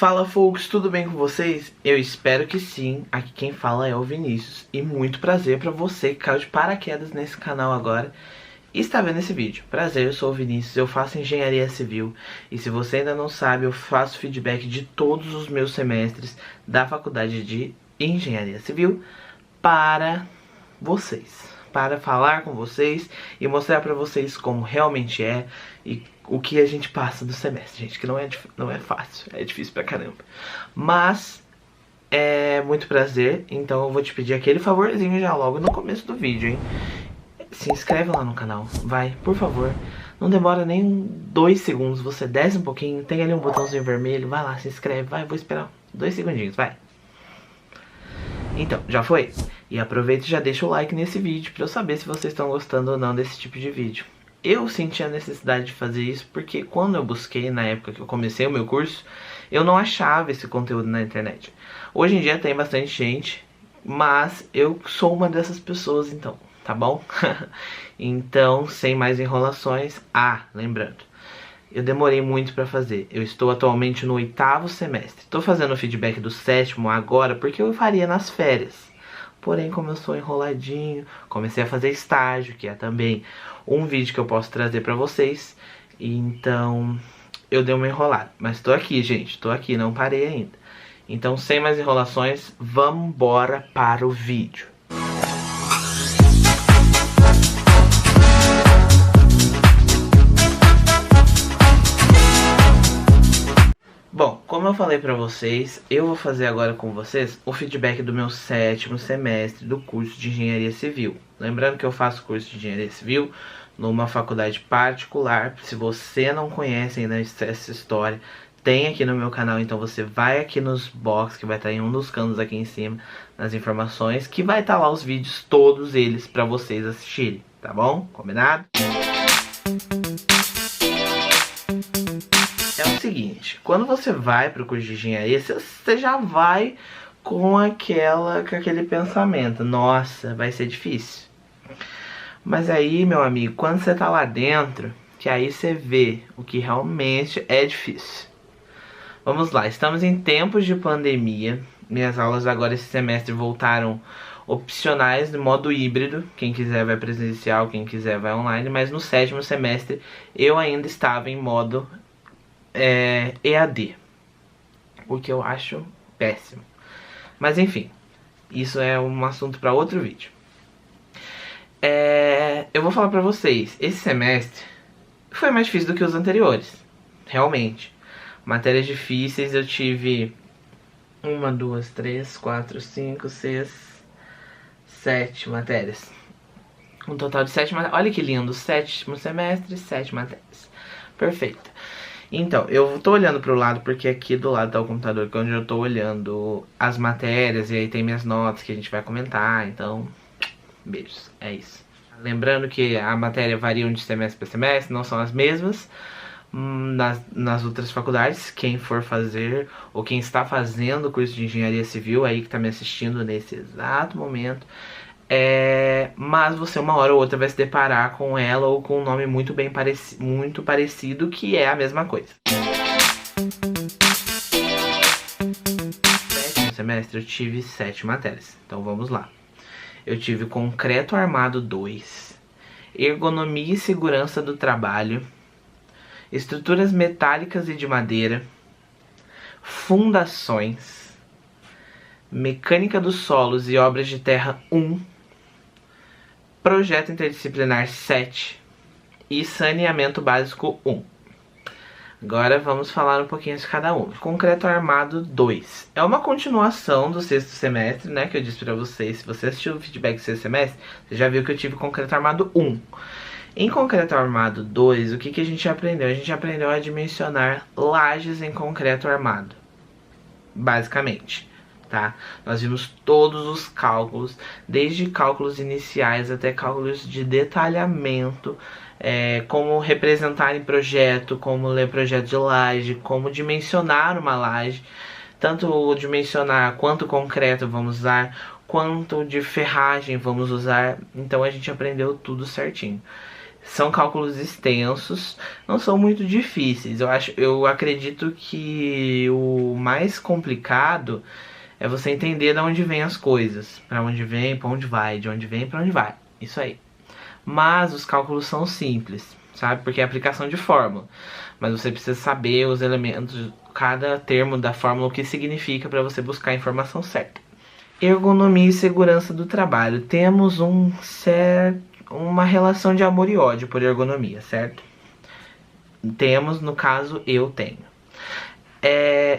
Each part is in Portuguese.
Fala, folks, tudo bem com vocês? Eu espero que sim. Aqui quem fala é o Vinícius. E muito prazer pra você que caiu de paraquedas nesse canal agora e está vendo esse vídeo. Prazer, eu sou o Vinícius, eu faço engenharia civil. E se você ainda não sabe, eu faço feedback de todos os meus semestres da faculdade de engenharia civil para vocês, para falar com vocês e mostrar pra vocês como realmente é e o que a gente passa do semestre, gente, que não é fácil, é difícil pra caramba. Mas é muito prazer, então eu vou te pedir aquele favorzinho já logo no começo do vídeo, hein? Se inscreve lá no canal, vai, por favor. Não demora nem 2 segundos, você desce um pouquinho, tem ali um botãozinho vermelho, vai lá, se inscreve, vai, vou esperar 2 segundinhos, vai. Então, já foi? E aproveita e já deixa o like nesse vídeo pra eu saber se vocês estão gostando ou não desse tipo de vídeo. Eu senti a necessidade de fazer isso porque quando eu busquei, na época que eu comecei o meu curso, eu não achava esse conteúdo na internet. Hoje em dia tem bastante gente, mas eu sou uma dessas pessoas então, tá bom? Então, sem mais enrolações, lembrando, eu demorei muito pra fazer. Eu estou atualmente no 8º semestre. Estou fazendo o feedback do 7º agora porque eu faria nas férias. Porém, como eu sou enroladinho, comecei a fazer estágio, que é também um vídeo que eu posso trazer pra vocês. Então, eu dei uma enrolada. Mas tô aqui, gente. Tô aqui, não parei ainda. Então, sem mais enrolações, vamos embora para o vídeo. Bom, como eu falei pra vocês, eu vou fazer agora com vocês o feedback do meu 7º semestre do curso de Engenharia Civil. Lembrando que eu faço curso de Engenharia Civil numa faculdade particular. Se você não conhece ainda essa história, tem aqui no meu canal, então você vai aqui nos box, que vai estar em um dos cantos aqui em cima, nas informações, que vai estar lá os vídeos, todos eles, pra vocês assistirem, tá bom? Combinado? É o seguinte, quando você vai pro curso de engenharia, você já vai com aquele pensamento, nossa, vai ser difícil. Mas aí, meu amigo, quando você tá lá dentro, que aí você vê o que realmente é difícil. Vamos lá, estamos em tempos de pandemia. Minhas aulas agora esse semestre voltaram opcionais no modo híbrido. Quem quiser vai presencial, quem quiser vai online. Mas no 7º semestre eu ainda estava em modo EAD, o que eu acho péssimo. Mas enfim, isso é um assunto para outro vídeo. Eu vou falar pra vocês, esse semestre foi mais difícil do que os anteriores, realmente. Matérias difíceis eu tive 1, 2, 3, 4, 5, 6, 7 matérias. Um total de 7 matérias. Olha que lindo, 7º semestre, 7 matérias. Perfeito. Então, eu tô olhando pro lado porque aqui do lado tá o computador, que é onde eu tô olhando as matérias e aí tem minhas notas que a gente vai comentar, então, beijos, é isso. Lembrando que a matéria varia de semestre para semestre, não são as mesmas nas outras faculdades. Quem for fazer ou quem está fazendo o curso de engenharia civil aí que tá me assistindo nesse exato momento, mas você uma hora ou outra vai se deparar com ela ou com um nome muito parecido, que é a mesma coisa. No 7º semestre eu tive 7 matérias, então vamos lá. Eu tive Concreto Armado 2, Ergonomia e Segurança do Trabalho, Estruturas Metálicas e de Madeira, Fundações, Mecânica dos Solos e Obras de Terra 1, Projeto Interdisciplinar 7 e Saneamento Básico 1. Agora vamos falar um pouquinho de cada um. Concreto Armado 2. É uma continuação do 6º semestre, né? Que eu disse pra vocês. Se você assistiu o feedback do 6º semestre, você já viu que eu tive Concreto Armado 1. Em Concreto Armado 2, o que a gente aprendeu? A gente aprendeu a dimensionar lajes em concreto armado. Basicamente, tá? Nós vimos todos os cálculos, desde cálculos iniciais até cálculos de detalhamento, como representar em projeto, como ler projeto de laje, como dimensionar uma laje, tanto dimensionar quanto concreto vamos usar, quanto de ferragem vamos usar. Então a gente aprendeu tudo certinho. São cálculos extensos, não são muito difíceis. Eu acredito que o mais complicado é você entender de onde vem as coisas, para onde vem, para onde vai, de onde vem, para onde vai. Isso aí. Mas os cálculos são simples, sabe? Porque é aplicação de fórmula. Mas você precisa saber os elementos, cada termo da fórmula, o que significa para você buscar a informação certa. Ergonomia e segurança do trabalho. Temos uma relação de amor e ódio por ergonomia, certo? Temos, no caso, eu tenho.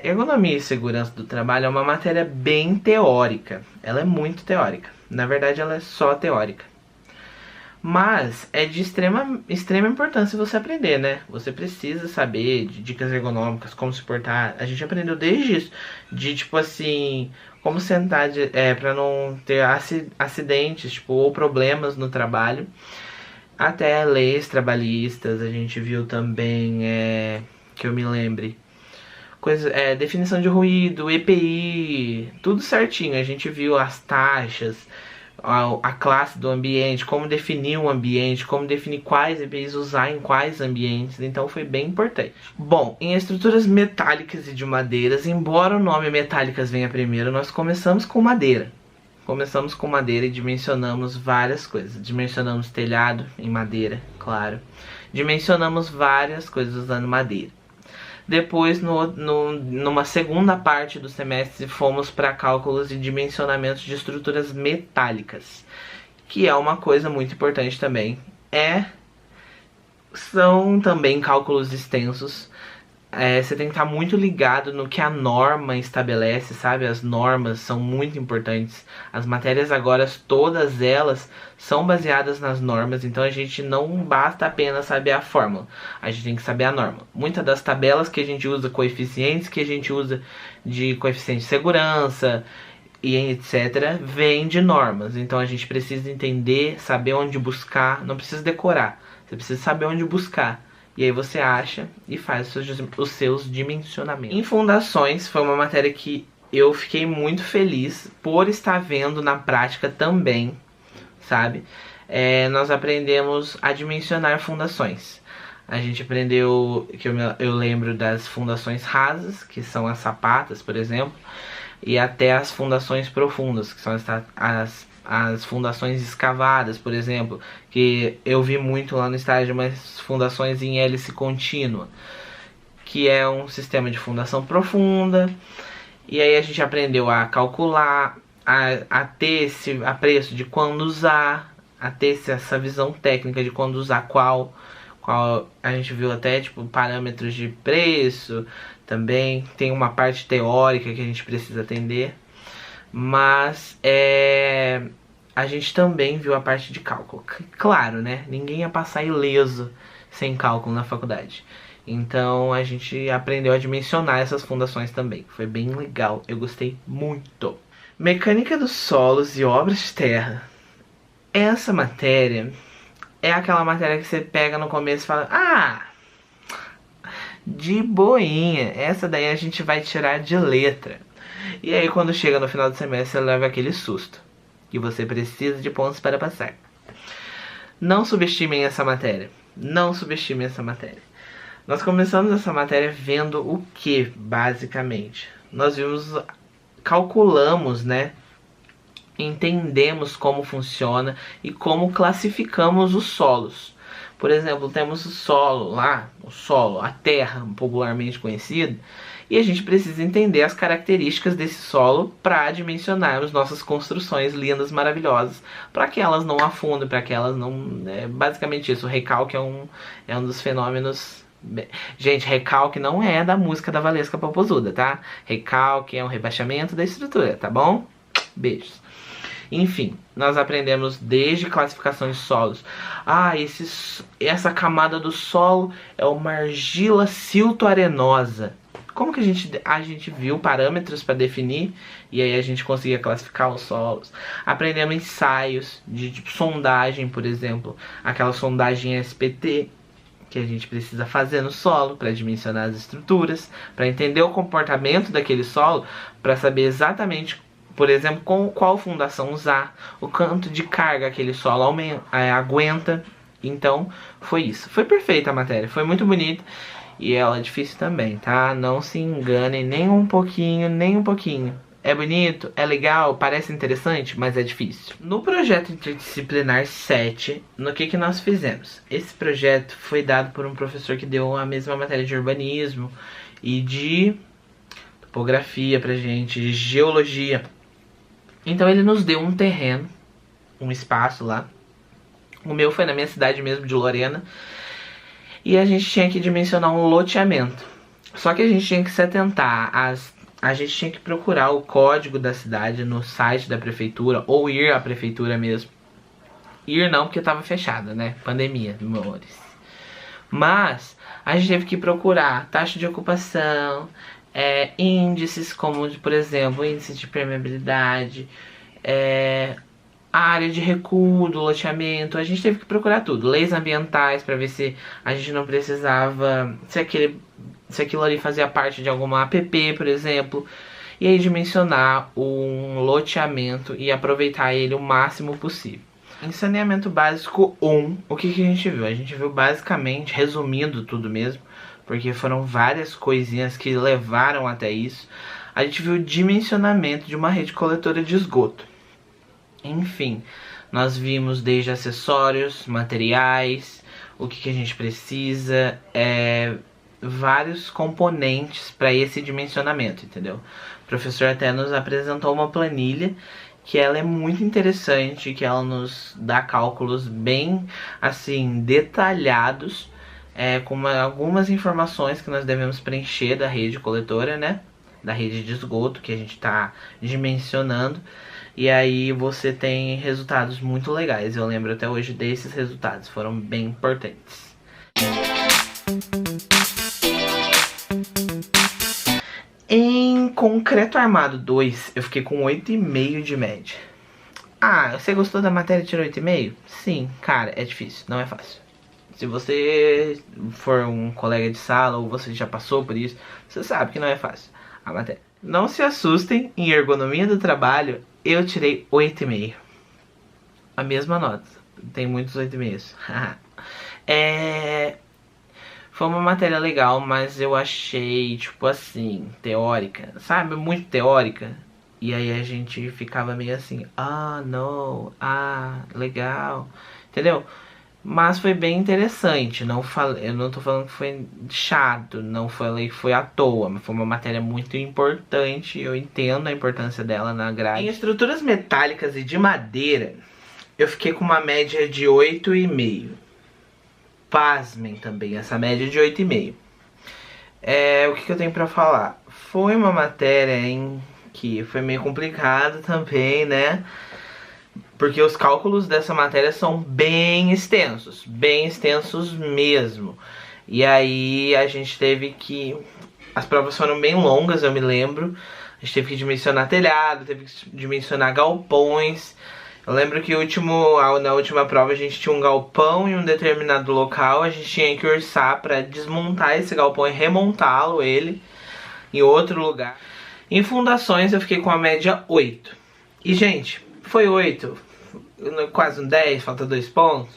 Ergonomia e segurança do trabalho é uma matéria bem teórica. Ela é muito teórica. Na verdade, ela é só teórica. Mas é de extrema importância você aprender, né? Você precisa saber de dicas ergonômicas, como se portar. A gente aprendeu desde isso. De, tipo assim, como sentar pra não ter acidentes, tipo, ou problemas no trabalho. Até leis trabalhistas, a gente viu também, que eu me lembre. Definição de ruído, EPI, tudo certinho. A gente viu as taxas, a classe do ambiente, como definir um ambiente, como definir quais EPIs usar em quais ambientes. Então foi bem importante. Bom, em estruturas metálicas e de madeiras, embora o nome metálicas venha primeiro, nós começamos com madeira. Começamos com madeira e dimensionamos várias coisas. Dimensionamos telhado em madeira, claro. Dimensionamos várias coisas usando madeira. Depois, numa segunda parte do semestre, fomos para cálculos e dimensionamentos de estruturas metálicas, que é uma coisa muito importante também. São também cálculos extensos. Você tem que estar muito ligado no que a norma estabelece, sabe? As normas são muito importantes. As matérias agora, todas elas, são baseadas nas normas. Então a gente não basta apenas saber a fórmula. A gente tem que saber a norma. Muitas das tabelas que a gente usa, coeficientes que a gente usa de coeficiente de segurança e etc., vem de normas. Então a gente precisa entender, saber onde buscar. Não precisa decorar. Você precisa saber onde buscar. E aí você acha e faz os seus dimensionamentos. Em fundações, foi uma matéria que eu fiquei muito feliz por estar vendo na prática também, sabe? Nós aprendemos a dimensionar fundações. A gente aprendeu, que eu lembro das fundações rasas, que são as sapatas, por exemplo, e até as fundações profundas, que são as fundações escavadas, por exemplo, que eu vi muito lá no estágio, umas fundações em hélice contínua, que é um sistema de fundação profunda. E aí a gente aprendeu a calcular, a ter esse apreço de quando usar, a ter essa visão técnica de quando usar qual a gente viu até tipo parâmetros de preço. Também tem uma parte teórica que a gente precisa atender. Mas a gente também viu a parte de cálculo. Claro, né? Ninguém ia passar ileso sem cálculo na faculdade. Então a gente aprendeu a dimensionar essas fundações também. Foi bem legal, eu gostei muito. Mecânica dos solos e obras de terra. Essa matéria é aquela matéria que você pega no começo e fala: ah, de boinha, essa daí a gente vai tirar de letra. E aí quando chega no final do semestre você leva aquele susto, que você precisa de pontos para passar. Não subestimem essa matéria. Não subestimem essa matéria. Nós começamos essa matéria vendo o que, basicamente? Nós calculamos, né? Entendemos como funciona e como classificamos os solos. Por exemplo, temos o solo lá, a terra, popularmente conhecido, e a gente precisa entender as características desse solo para dimensionarmos nossas construções lindas, maravilhosas, para que elas não afundem, para que elas não... basicamente isso, o recalque é um dos fenômenos... Gente, recalque não é da música da Valesca Popozuda, tá? Recalque é um rebaixamento da estrutura, tá bom? Beijos. Enfim, nós aprendemos desde classificação de solos. Essa camada do solo é uma argila silto-arenosa. Como que a gente viu parâmetros para definir e aí a gente conseguia classificar os solos. Aprendemos ensaios de tipo, sondagem, por exemplo. Aquela sondagem SPT que a gente precisa fazer no solo para dimensionar as estruturas, para entender o comportamento daquele solo, para saber exatamente, por exemplo, qual fundação usar, o quanto de carga aquele solo aguenta, Então, foi isso. Foi perfeita a matéria, foi muito bonita. E ela é difícil também, tá? Não se enganem nem um pouquinho, nem um pouquinho. É bonito, é legal, parece interessante, mas é difícil. No projeto interdisciplinar 7, no que nós fizemos? Esse projeto foi dado por um professor que deu a mesma matéria de urbanismo e de topografia pra gente, de geologia. Então ele nos deu um terreno, um espaço lá. O meu foi na minha cidade mesmo, de Lorena. E a gente tinha que dimensionar um loteamento. Só que a gente tinha que se atentar a gente tinha que procurar o código da cidade no site da prefeitura, ou ir à prefeitura mesmo. Ir não, porque tava fechada, né? Pandemia, amores. Mas a gente teve que procurar taxa de ocupação, índices como, por exemplo, índice de permeabilidade, a área de recuo do loteamento. A gente teve que procurar tudo. Leis ambientais para ver se a gente não precisava, se aquilo ali fazia parte de alguma APP, por exemplo. E aí dimensionar um loteamento e aproveitar ele o máximo possível. Em saneamento básico 1, o que a gente viu? A gente viu basicamente, resumindo tudo mesmo, porque foram várias coisinhas que levaram até isso. A gente viu o dimensionamento de uma rede coletora de esgoto. Enfim, nós vimos desde acessórios, materiais, o que a gente precisa, vários componentes para esse dimensionamento, entendeu? O professor até nos apresentou uma planilha que ela é muito interessante, que ela nos dá cálculos bem, assim, detalhados, com algumas informações que nós devemos preencher da rede coletora, né? Da rede de esgoto que a gente está dimensionando. E aí você tem resultados muito legais. Eu lembro até hoje desses resultados, foram bem importantes. Em Concreto Armado 2, eu fiquei com 8,5 de média. Ah, você gostou da matéria e tirou 8,5? Sim, cara, é difícil, não é fácil. Se você for um colega de sala ou você já passou por isso, você sabe que não é fácil a matéria. Não se assustem, em ergonomia do trabalho, eu tirei 8,5. A mesma nota. Tem muitos 8,5. Foi uma matéria legal, mas eu achei, tipo assim, teórica. Sabe? Muito teórica. E aí a gente ficava meio assim, não, legal. Entendeu? Mas foi bem interessante. Eu não tô falando que foi chato, não falei que foi à toa, mas foi uma matéria muito importante. Eu entendo a importância dela na grade. Em estruturas metálicas e de madeira, eu fiquei com uma média de 8,5. Pasmem também, essa média de 8,5. O que eu tenho pra falar? Foi uma matéria que foi meio complicada também, né? Porque os cálculos dessa matéria são bem extensos mesmo. E aí a gente teve que... As provas foram bem longas, eu me lembro. A gente teve que dimensionar telhado, teve que dimensionar galpões. Eu lembro que na última prova a gente tinha um galpão em um determinado local. A gente tinha que orçar para desmontar esse galpão e remontá-lo em outro lugar. Em fundações eu fiquei com a média 8. E gente, foi 8, quase um 10, falta 2 pontos.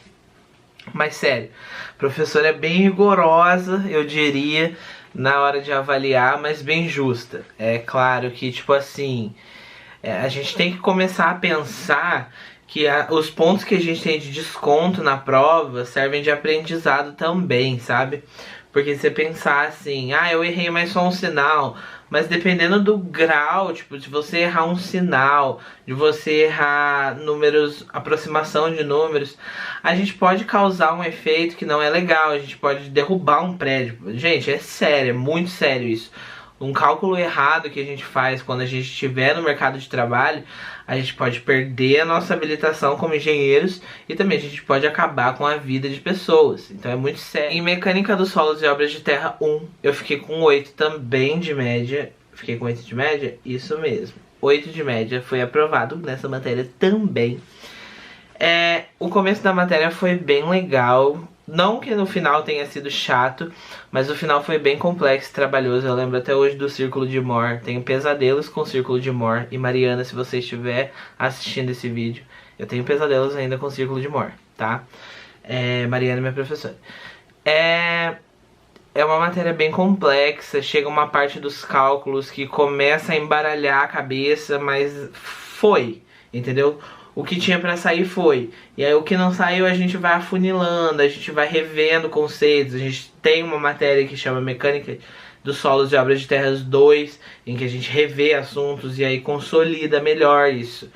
Mas sério, a professora é bem rigorosa, eu diria, na hora de avaliar, mas bem justa. É claro que, tipo assim, a gente tem que começar a pensar que os pontos que a gente tem de desconto na prova servem de aprendizado também, sabe? Porque você pensar assim, eu errei mais só um sinal, mas dependendo do grau, tipo, de você errar um sinal, de você errar números, aproximação de números, a gente pode causar um efeito que não é legal, a gente pode derrubar um prédio. Gente, é sério, é muito sério isso. Um cálculo errado que a gente faz quando a gente estiver no mercado de trabalho, a gente pode perder a nossa habilitação como engenheiros e também a gente pode acabar com a vida de pessoas. Então é muito sério. Em mecânica dos solos e obras de terra 1, eu fiquei com 8 também de média. Fiquei com 8 de média? Isso mesmo. 8 de média, foi aprovado nessa matéria também. O começo da matéria foi bem legal. Não que no final tenha sido chato, mas o final foi bem complexo e trabalhoso. Eu lembro até hoje do Círculo de Moore. Tenho pesadelos com o Círculo de Moore. E Mariana, se você estiver assistindo esse vídeo, eu tenho pesadelos ainda com o Círculo de Moore, tá? Mariana, minha professora. É uma matéria bem complexa, chega uma parte dos cálculos que começa a embaralhar a cabeça, mas foi, entendeu? O que tinha pra sair foi. E aí o que não saiu a gente vai afunilando, a gente vai revendo conceitos. A gente tem uma matéria que chama Mecânica dos Solos e Obras de Terras 2, em que a gente revê assuntos e aí consolida melhor isso.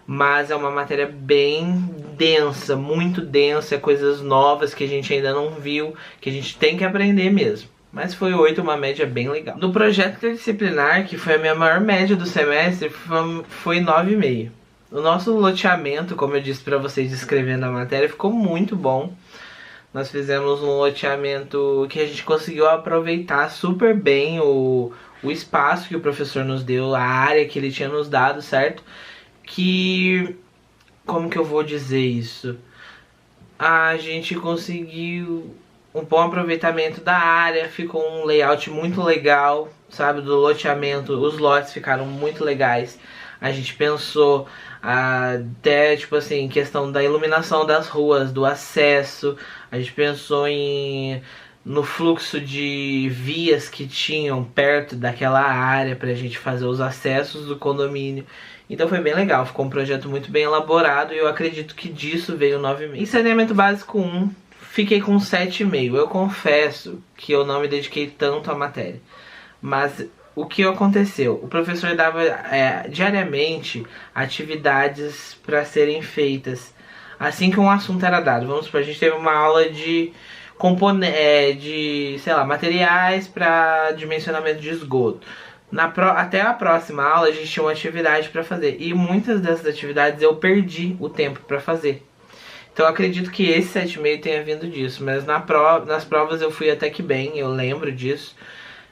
Mas é uma matéria bem densa, muito densa, coisas novas que a gente ainda não viu, que a gente tem que aprender mesmo. Mas foi 8, uma média bem legal. No projeto interdisciplinar, que foi a minha maior média do semestre, foi 9,5. O nosso loteamento, como eu disse pra vocês descrevendo a matéria, ficou muito bom. Nós fizemos um loteamento que a gente conseguiu aproveitar super bem o espaço que o professor nos deu, a área que ele tinha nos dado, certo? Que... como que eu vou dizer isso? A gente conseguiu um bom aproveitamento da área, ficou um layout muito legal, sabe, do loteamento, os lotes ficaram muito legais. A gente pensou até, tipo assim, questão da iluminação das ruas, do acesso. A gente pensou no fluxo de vias que tinham perto daquela área pra gente fazer os acessos do condomínio. Então foi bem legal, ficou um projeto muito bem elaborado e eu acredito que disso veio 9,5. Em saneamento básico 1, fiquei com 7,5. Eu confesso que eu não me dediquei tanto à matéria. Mas o que aconteceu? O professor dava diariamente atividades para serem feitas assim que um assunto era dado. Vamos supor, a gente teve uma aula de sei lá, materiais para dimensionamento de esgoto. Até a próxima aula a gente tinha uma atividade para fazer. E muitas dessas atividades eu perdi o tempo para fazer. Então eu acredito que esse 7,5 tenha vindo disso. Mas nas provas eu fui até que bem, eu lembro disso.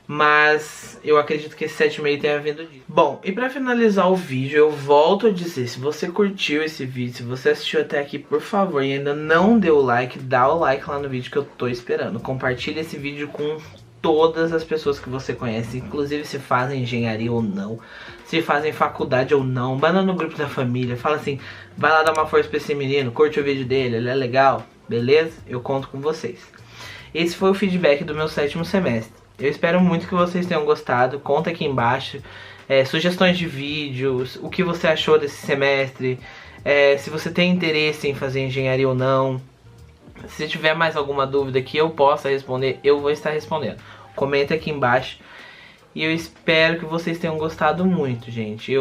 Mas eu acredito que esse 7,5 tenha vindo disso. Bom, e pra finalizar o vídeo, eu volto a dizer, se você curtiu esse vídeo, se você assistiu até aqui, por favor, e ainda não deu o like, dá o like lá no vídeo que eu tô esperando. Compartilha esse vídeo com todas as pessoas que você conhece, inclusive se fazem engenharia ou não, se fazem faculdade ou não, manda no grupo da família, fala assim, vai lá dar uma força pra esse menino, curte o vídeo dele, ele é legal, beleza? Eu conto com vocês. Esse foi o feedback do meu 7º semestre. Eu espero muito que vocês tenham gostado. Conta aqui embaixo sugestões de vídeos, o que você achou desse semestre, se você tem interesse em fazer engenharia ou não. Se tiver mais alguma dúvida que eu possa responder, eu vou estar respondendo. Comenta aqui embaixo. E eu espero que vocês tenham gostado muito, gente.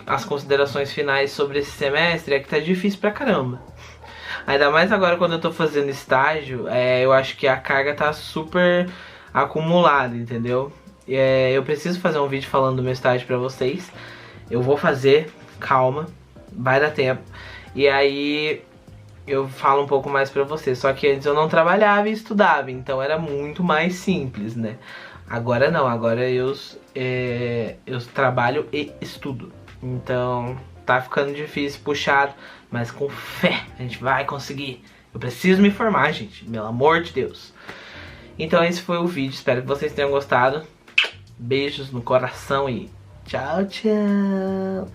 As considerações finais sobre esse semestre é que tá difícil pra caramba. Ainda mais agora quando eu tô fazendo estágio, eu acho que a carga tá super acumulado, entendeu? Eu preciso fazer um vídeo falando do meu estágio pra vocês. Eu vou fazer, calma, vai dar tempo. E aí eu falo um pouco mais pra vocês. Só que antes eu não trabalhava e estudava, então era muito mais simples, né? Agora não, agora eu trabalho e estudo. Então tá ficando difícil, puxado, mas com fé a gente vai conseguir. Eu preciso me formar, gente, pelo amor de Deus. Então esse foi o vídeo, espero que vocês tenham gostado. Beijos no coração e tchau, tchau.